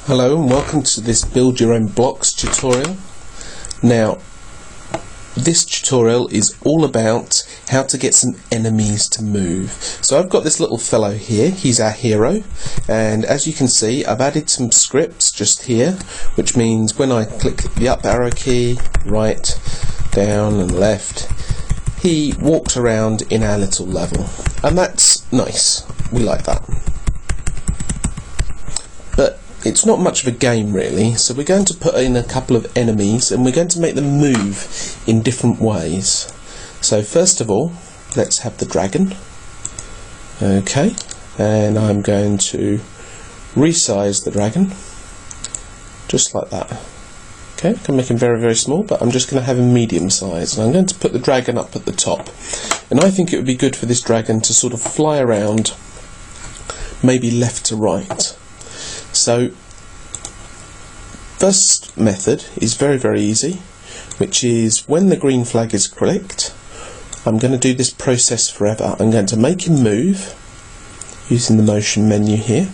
Hello and welcome to this build your own blocks tutorial. Now this tutorial is all about how to get some enemies to move. So I've got this little fellow here, he's our hero, and as you can see I've added some scripts just here, which means when I click the up arrow key, right, down and left, he walks around in our little level, and that's nice, we like that. But it's not much of a game really, so we're going to put in a couple of enemies and we're going to make them move in different ways. So first of all, let's have the dragon. Okay, and I'm going to resize the dragon, just like that. Okay, I can make him very, very small, but I'm just going to have him medium size. And I'm going to put the dragon up at the top. And I think it would be good for this dragon to sort of fly around, maybe left to right. So, first method is very, very easy, which is when the green flag is clicked, I'm going to do this process forever. I'm going to make him move using the motion menu here,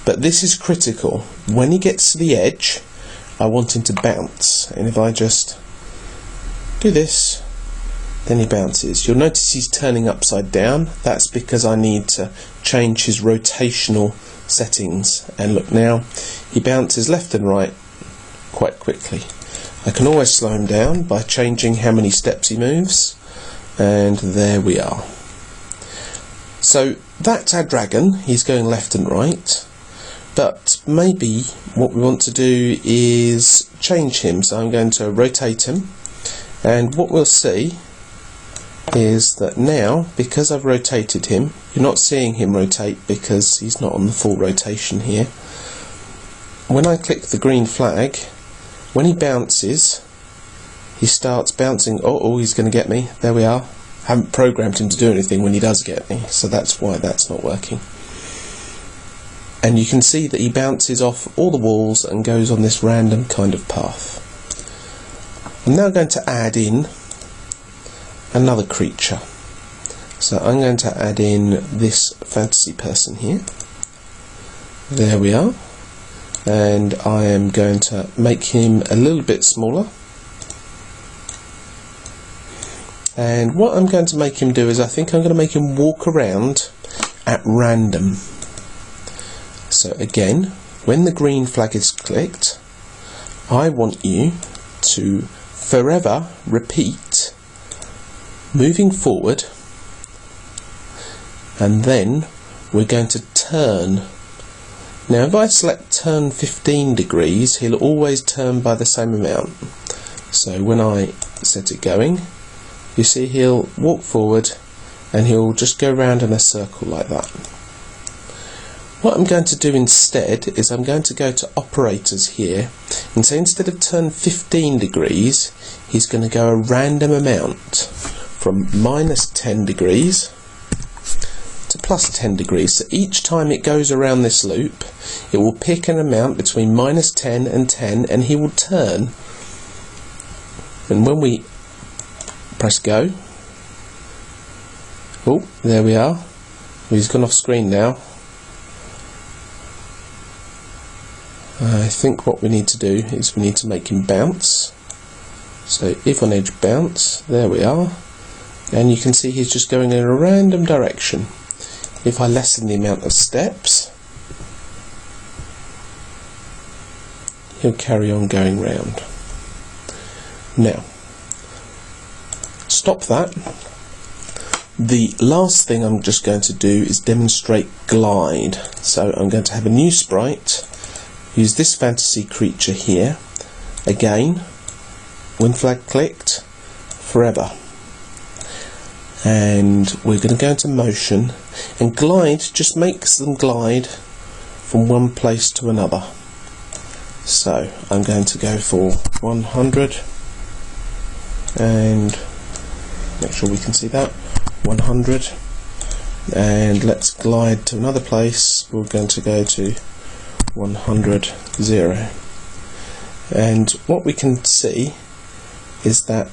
but this is critical. When he gets to the edge, I want him to bounce, and if I just do this, then he bounces. You'll notice he's turning upside down. That's because I need to change his rotational settings, and look now, he bounces left and right quite quickly. I can always slow him down by changing how many steps he moves, and there we are. So that's our dragon, he's going left and right, but maybe what we want to do is change him. So I'm going to rotate him, and what we'll see is that now, because I've rotated him, you're not seeing him rotate because he's not on the full rotation here. When I click the green flag, when he bounces, he starts bouncing. Oh, he's going to get me. There we are. I haven't programmed him to do anything when he does get me, so that's why that's not working. And you can see that he bounces off all the walls and goes on this random kind of path. I'm now going to add in another creature. So I'm going to add in this fantasy person here. There we are. And I am going to make him a little bit smaller. And what I'm going to make him do is I think I'm going to make him walk around at random. So again, when the green flag is clicked, I want you to forever repeat moving forward, and then we're going to turn. Now if I select turn 15 degrees, he'll always turn by the same amount. So when I set it going, you see he'll walk forward and he'll just go round in a circle like that. What I'm going to do instead is I'm going to go to operators here and say instead of turn 15 degrees, he's going to go a random amount from minus 10 degrees to plus 10 degrees. So each time it goes around this loop, it will pick an amount between minus 10 and 10, and he will turn. And when we press go, oh, there we are. He's gone off screen now. I think what we need to do is we need to make him bounce. So if on edge bounce, there we are. And you can see he's just going in a random direction. If I lessen the amount of steps, he'll carry on going round. Now, stop that. The last thing I'm just going to do is demonstrate glide. So I'm going to have a new sprite, use this fantasy creature here. Again, when flag clicked, forever. And we're going to go into motion, and glide just makes them glide from one place to another. So I'm going to go for 100, and make sure we can see that, 100, and let's glide to another place. We're going to go to 100, 0, and what we can see is that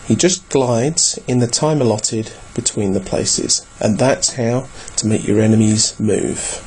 he just glides in the time allotted between the places, and that's how to make your enemies move.